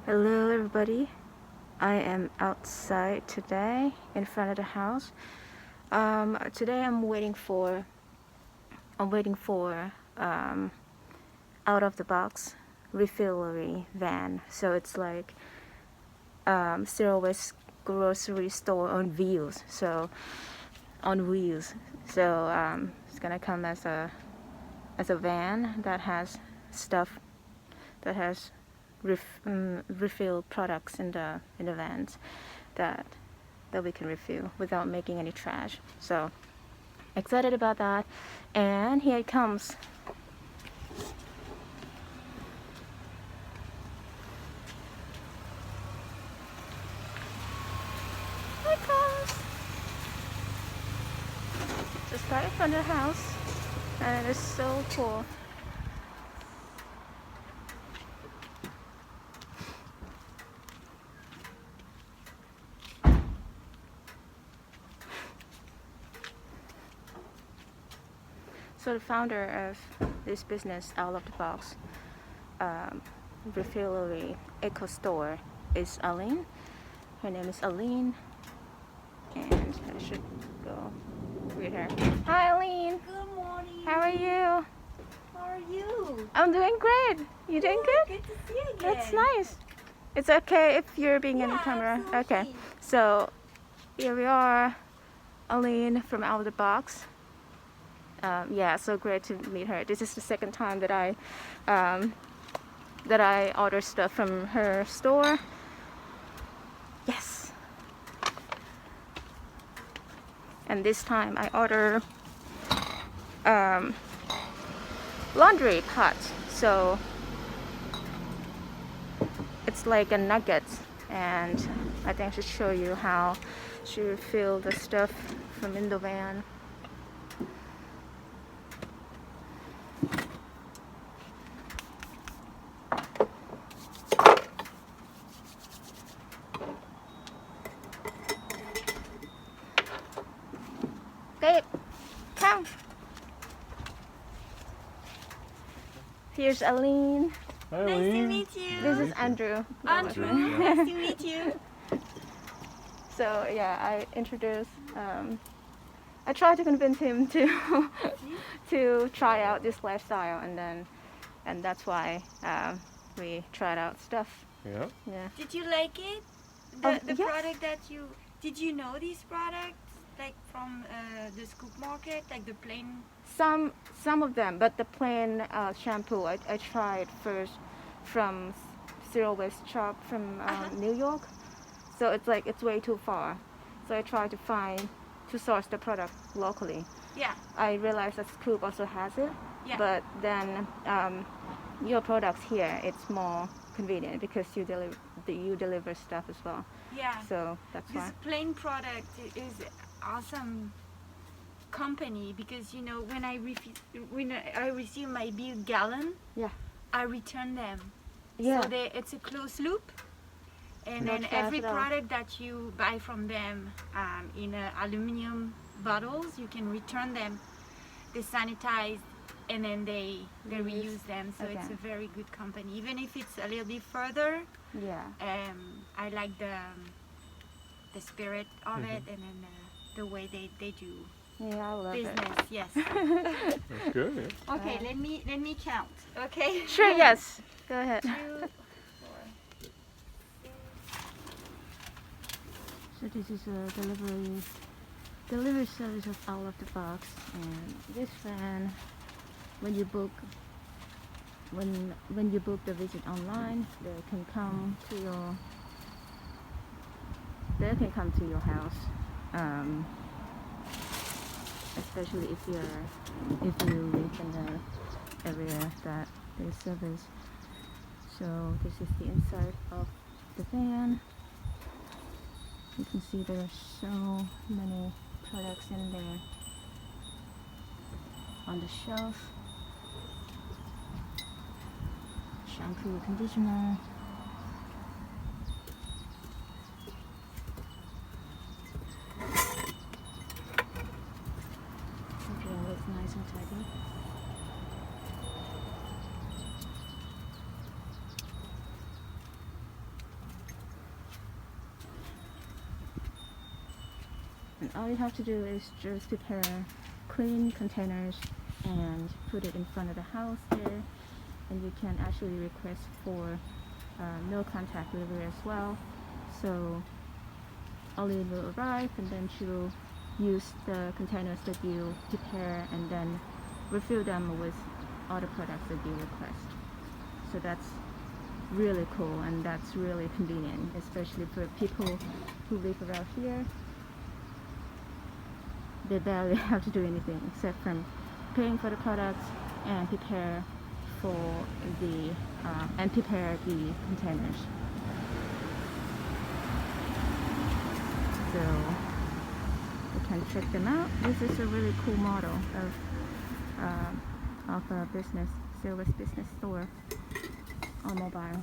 Hello everybody. I am outside today in front of the house. Today I'm waiting for out of the box refillery van. So it's like zero waste grocery store on wheels. So it's gonna come as a van that has stuff that has refill products in the vans that we can refill without making any trash. So excited about that, and here it comes. Here it comes. Just right in front of the house, and it is so cool. So the founder of this business, out of the box refillery eco store, is Aline. Her name is Aline, and I should go greet her. Hi Aline. Good morning. How are you? How are you? I'm doing great. You doing good? Good to see you again. That's nice. It's okay if you're being in the camera. Absolutely. Okay. So here we are, Aline from Out of the Box. Yeah, so great to meet her. This is the second time that I order stuff from her store. Yes. And this time I order laundry pot. So it's like a nugget, and I think I should show you how to refill the stuff from in the van. Babe, come. Here's Aline. Hi, Nice to Aline. meet you. This is Andrew. Andrew. Nice to meet you. So yeah, I introduced. I tried to convince him to to try out this lifestyle, and that's why we tried out stuff. Yeah. Yeah. Did you like it? The yes. product that you did you know these products like from the scoop market, like the Plaine? Some of them, but the Plaine shampoo I tried first from Zero Waste Shop from New York. So it's like it's way too far. So I tried to source the product locally. Yeah. I realized that Scoop also has it, Yeah. but then your products here, it's more convenient because you deliver stuff as well. Yeah. So that's This why. Plaine product is awesome company because when I receive my big gallon, Yeah. I return them. Yeah. So it's a closed loop, and No then trash every at all. product that you buy from them in aluminum bottles, you can return them. They sanitize, and then they reuse them. So it's a again. very good company, even if it's a little bit further. Yeah. I like the spirit of it, and then the way they do Yeah, I love it. business. Yes. That's good. Yeah. Okay, let me count. Okay. Sure. Yes. Go ahead. 2, 4. So this is a delivery service of Out of the Box, and this van, when you book the visit online, they can come to your house, especially if you live in the area that they service. So this is the inside of the van. You can see there are so many products in there on the shelf. Shampoo, conditioner. Everything looks nice and tidy. And all you have to do is just prepare clean containers and put it in front of the house there. And you can actually request for no contact delivery as well. So Aline will arrive and then she will use the containers that you prepare and then refill them with all the products that you request. So that's really cool and that's really convenient, especially for people who live around here. They barely have to do anything except from paying for the products and prepare for the prepare the containers. So you can check them out. This is a really cool model of a business service business store on mobile.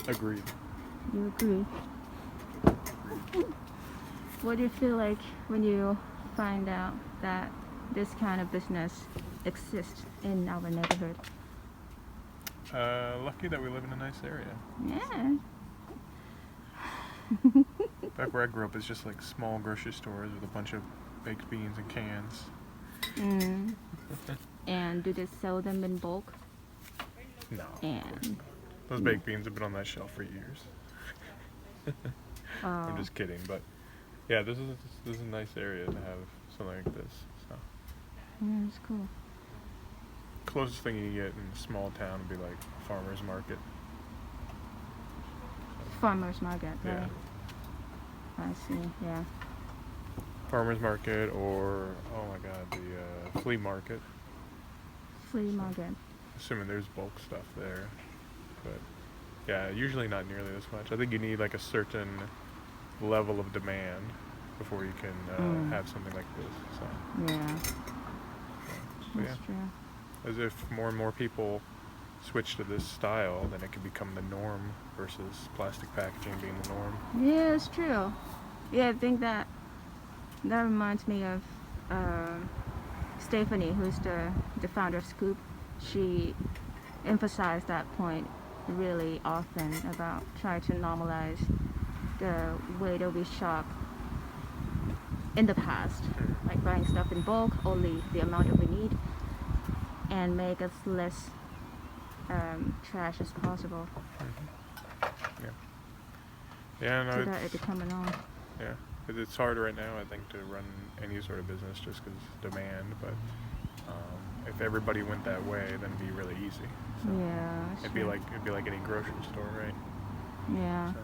Agreed. You agree? What do you feel like when you find out that this kind of business exists in our neighborhood? Lucky that we live in a nice area. Yeah. Back where I grew up, it's just like small grocery stores with a bunch of baked beans and cans. Mm. And do they sell them in bulk? No. And Those baked beans have been on that shelf for years. I'm oh, just kidding, but yeah, this is a nice area to have something like this. So yeah, it's cool. closest thing you get in a small town would be like a farmer's market. Farmers market, right? Yeah. I see. Yeah. Farmer's market, or oh my god, the flea market. Flea market. Assuming there's bulk stuff there, but yeah, usually not nearly this much. I think you need like a certain level of demand before you can have something like this. So Yeah. but That's true. as if more and more people switch to this style, then it can become the norm versus plastic packaging being the norm. Yeah, it's true. Yeah, I think that reminds me of Stephanie, who's the founder of Scoop. She emphasized that point really often about trying to normalize the way that we shop in the past, like buying stuff in bulk, only the amount that we need, and make us less trash as possible. Yeah, no, So that it become a norm. yeah, it's hard right now, I think, to run any sort of business just because demand. But if everybody went that way, then it'd be really easy. So Yeah. that's it'd be true. like any grocery store, right? Yeah. So,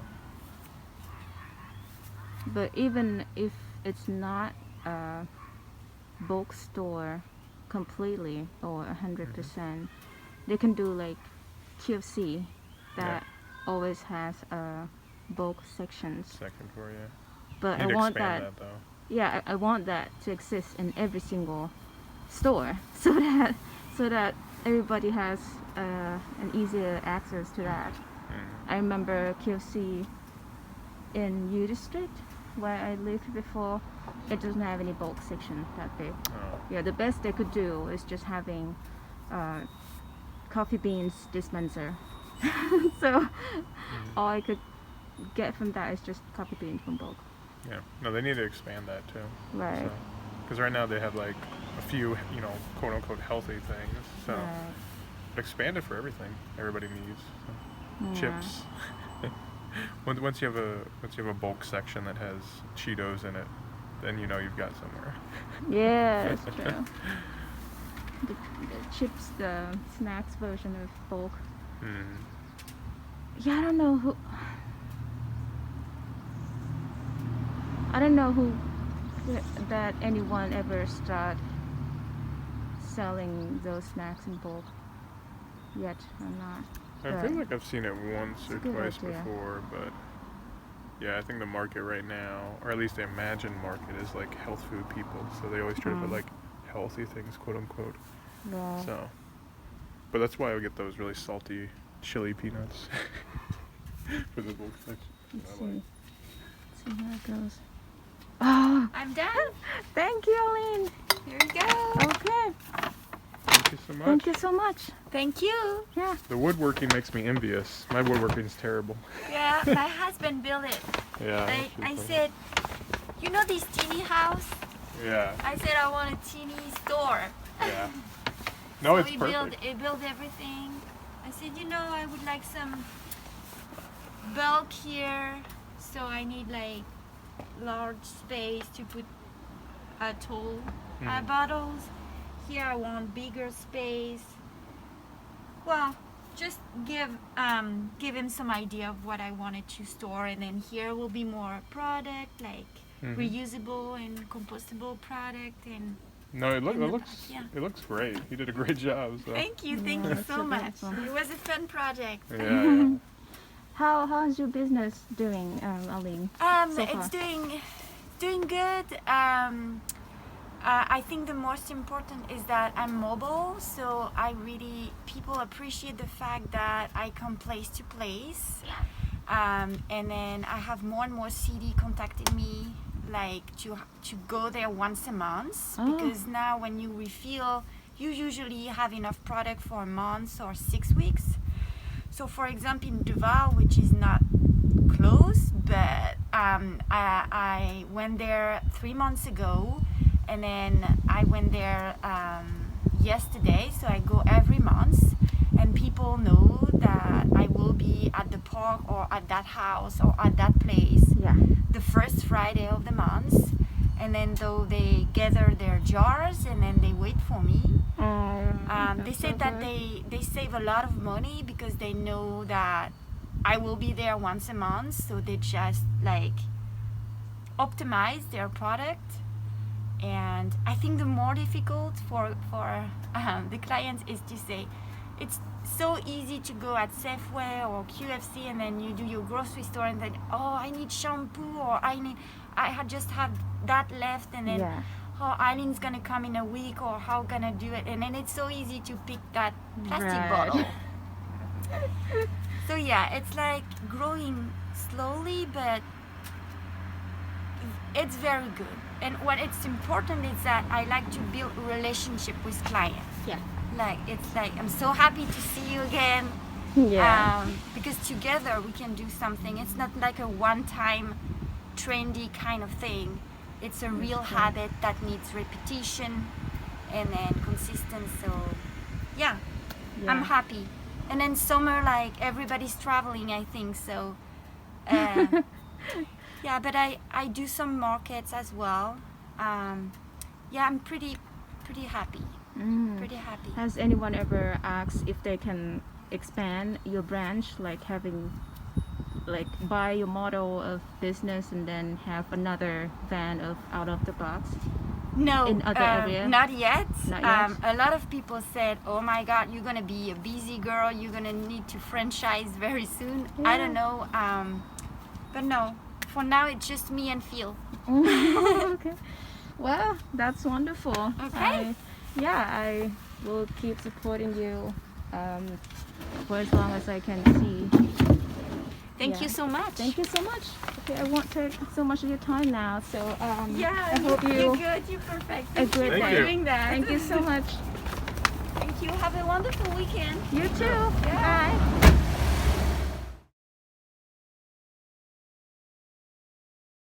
But even if it's not a bulk store completely or 100%, they can do like QFC that always has bulk sections. second floor, yeah. But You I need to want expand that. though. Yeah, I want that to exist in every single store, so that everybody has an easier access to that. I remember QFC in U District, where I lived before, it doesn't have any bulk section that big. Oh, Yeah, the best they could do is just having coffee beans dispenser. So all I could get from that is just coffee beans from bulk. yeah. No, they need to expand that too. Right. Because right now they have like a few, quote unquote healthy things. So Right. expand it for everything everybody needs. So. Yeah. Chips. Once you have a bulk section that has Cheetos in it, then you know you've got somewhere. Yeah, that's true. The chips, the snacks version of bulk. Yeah, I don't know who that anyone ever start selling those snacks in bulk yet or not. I feel like I've seen it once It's a or good twice idea. before, but yeah, I think the market right now, or at least the imagined market, is like health food people. So they always try to put like healthy things, quote unquote. Yeah. So, but that's why I would get those really salty chili peanuts for the bulk section. Let's I see. like. Let's see how it goes. Oh, I'm done. thank you, Aline. Here we go. Okay. Thank you so much. Thank you so much. Thank you. Yeah. The woodworking makes me envious. My woodworking is terrible. Yeah, my husband built it. Yeah. Like that's I pretty said, you know this teeny house? cool. Yeah. I said I want a teeny store. Yeah. No, So it's he perfect. built everything. I said, you know, I would like some bulk here, so I need like large space to put tall Mhm. bottles. Here I want bigger space. Well, just give him some idea of what I wanted to store, and then here will be more product like Mhm. reusable and compostable product. And No, it in the looks back, yeah. it looks great. You did a great job. So. thank you Yeah, it's so so much. beautiful. It was a fun project. Yeah. Yeah. How's your business doing, Aline? So far? It's doing good. I think the most important is that I'm mobile, so people appreciate the fact that I come place to place. And then I have more and more CD contacting me, like to go there once a month, Oh. because now when you refill, you usually have enough product for a month or 6 weeks. So for example, in Duval, which is not close, but I went there 3 months ago, and then I went there yesterday, so I go every month, and people know that I will be at the park or at that house or at that place Yeah. the first Friday of the month, and then though they gather their jars and then they wait for me. They said that they save a lot of money because they know that I will be there once a month, so they just like optimize their product. And I think the more difficult for the clients is to say, it's so easy to go at Safeway or QFC and then you do your grocery store and then, oh, I need shampoo, or I just have that left, and then Yeah. oh, Eileen's gonna come in a week, or how gonna do it, and then it's so easy to pick that plastic Right. bottle. So yeah, it's like growing slowly, but it's very good. And what it's important is that I like to build a relationship with clients. Yeah. Like it's like I'm so happy to see you again. Yeah. Because together we can do something. It's not like a one-time trendy kind of thing. It's a real habit that needs repetition and then consistency. So yeah, Yeah. I'm happy. And then summer, like everybody's traveling, I think so. Yeah, but I do some markets as well. Yeah, I'm pretty happy. Pretty happy. Has anyone ever asked if they can expand your branch, like buy your model of business and then have another van of out of the box? No, in other area? not yet. Not yet? A lot of people said, "Oh my God, you're gonna be a busy girl. You're gonna need to franchise very soon." I don't know, but no. For now, it's just me and Phil. Okay. Well, that's wonderful. Okay. I will keep supporting you for as long as I can see. Thank Yeah. you so much. Thank you so much. Okay, I won't take so much of your time now. So Yeah, I hope you're good. You're perfect. a Thank you good for day. doing that. Thank you so much. Thank you. Have a wonderful weekend. You too. Yeah. Bye.